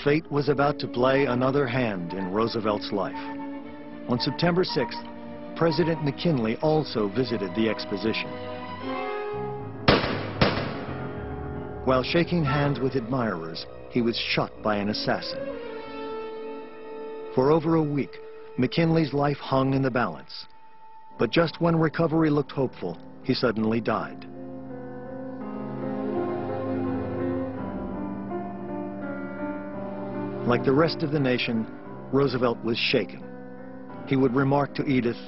fate was about to play another hand in Roosevelt's life. On September 6th, President McKinley also visited the exposition. While shaking hands with admirers, he was shot by an assassin. For over a week, McKinley's life hung in the balance. But just when recovery looked hopeful, he suddenly died. Like the rest of the nation, Roosevelt was shaken. He would remark to Edith,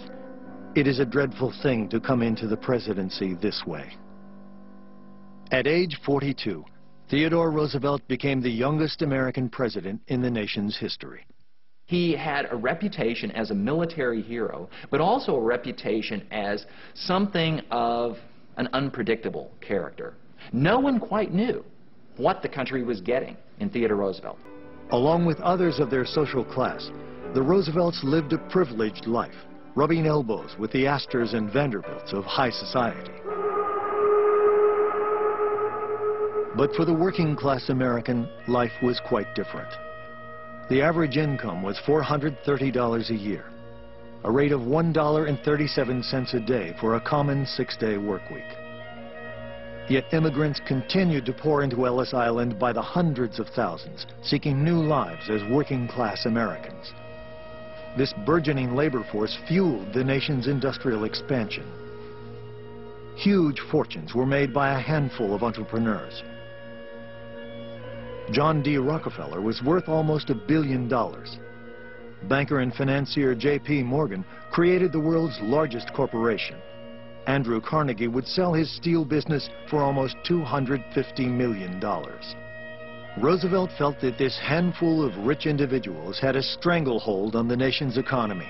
"It is a dreadful thing to come into the presidency this way." At age 42, Theodore Roosevelt became the youngest American president in the nation's history. He had a reputation as a military hero, but also a reputation as something of an unpredictable character. No one quite knew what the country was getting in Theodore Roosevelt. Along with others of their social class, the Roosevelts lived a privileged life, rubbing elbows with the Astors and Vanderbilts of high society. But for the working class American, life was quite different. The average income was $430 a year, a rate of $1.37 a day for a common six-day work week. Yet immigrants continued to pour into Ellis Island by the hundreds of thousands, seeking new lives as working class Americans. This burgeoning labor force fueled the nation's industrial expansion. Huge fortunes were made by a handful of entrepreneurs. John D. Rockefeller was worth almost $1 billion. Banker and financier J.P. Morgan created the world's largest corporation. Andrew Carnegie would sell his steel business for almost $250 million. Roosevelt felt that this handful of rich individuals had a stranglehold on the nation's economy.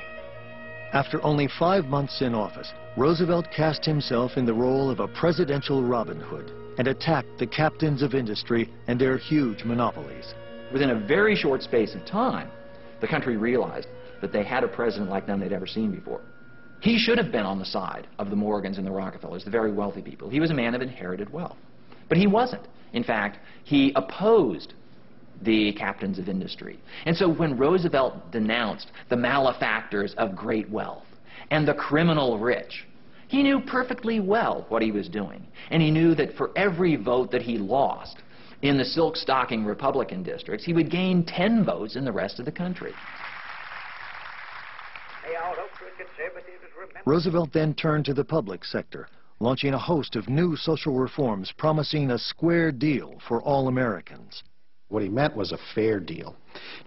After only 5 months in office, Roosevelt cast himself in the role of a presidential Robin Hood and attacked the captains of industry and their huge monopolies. Within a very short space of time, the country realized that they had a president like none they'd ever seen before. He should have been on the side of the Morgans and the Rockefellers, the very wealthy people. He was a man of inherited wealth. But he wasn't. In fact, he opposed the captains of industry. And so when Roosevelt denounced the malefactors of great wealth and the criminal rich, he knew perfectly well what he was doing. And he knew that for every vote that he lost in the silk-stocking Republican districts, he would gain 10 votes in the rest of the country. Roosevelt then turned to the public sector, launching a host of new social reforms promising a square deal for all Americans. What he meant was a fair deal,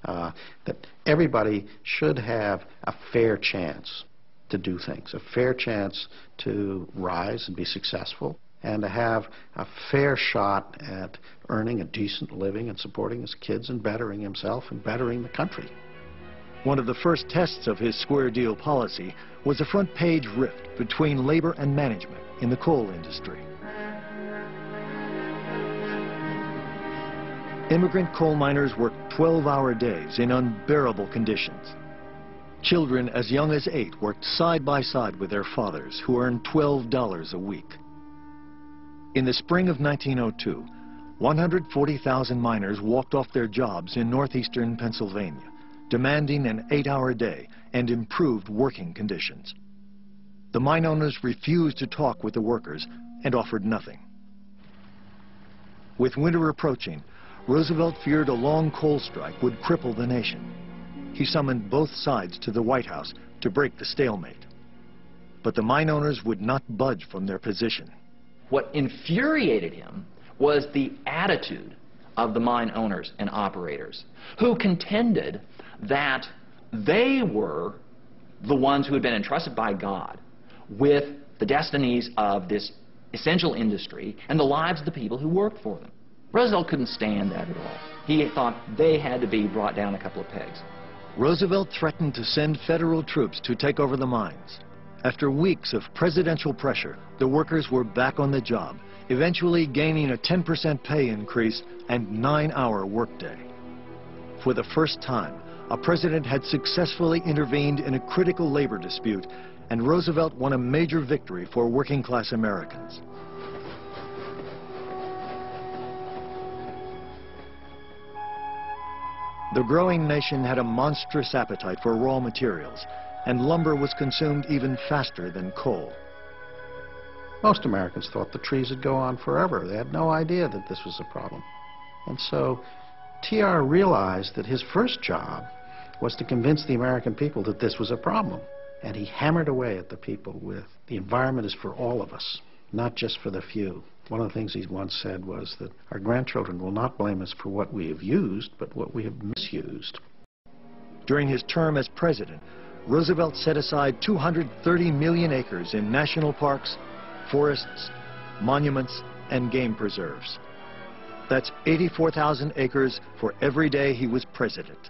that everybody should have a fair chance to do things, a fair chance to rise and be successful, and to have a fair shot at earning a decent living and supporting his kids and bettering himself and bettering the country. One of the first tests of his square deal policy was a front-page rift between labor and management in the coal industry. Immigrant coal miners worked 12-hour days in unbearable conditions. Children as young as 8 worked side by side with their fathers, who earned $12 a week. In the spring of 1902, 140,000 miners walked off their jobs in northeastern Pennsylvania, demanding an 8-hour day and improved working conditions. The mine owners refused to talk with the workers and offered nothing. With winter approaching, Roosevelt feared a long coal strike would cripple the nation. He summoned both sides to the White House to break the stalemate. But the mine owners would not budge from their position. What infuriated him was the attitude of the mine owners and operators, who contended that they were the ones who had been entrusted by God with the destinies of this essential industry and the lives of the people who worked for them. Roosevelt couldn't stand that at all. He thought they had to be brought down a couple of pegs. Roosevelt threatened to send federal troops to take over the mines. After weeks of presidential pressure, the workers were back on the job, eventually gaining a 10% pay increase and 9-hour workday. For the first time, a president had successfully intervened in a critical labor dispute, and Roosevelt won a major victory for working-class Americans. The growing nation had a monstrous appetite for raw materials, and lumber was consumed even faster than coal. Most Americans thought the trees would go on forever. They had no idea that this was a problem. And so TR realized that his first job was to convince the American people that this was a problem. And he hammered away at the people with, the environment is for all of us, not just for the few. One of the things he once said was that our grandchildren will not blame us for what we have used, but what we have misused. During his term as president, Roosevelt set aside 230 million acres in national parks, forests, monuments, and game preserves. That's 84,000 acres for every day he was president.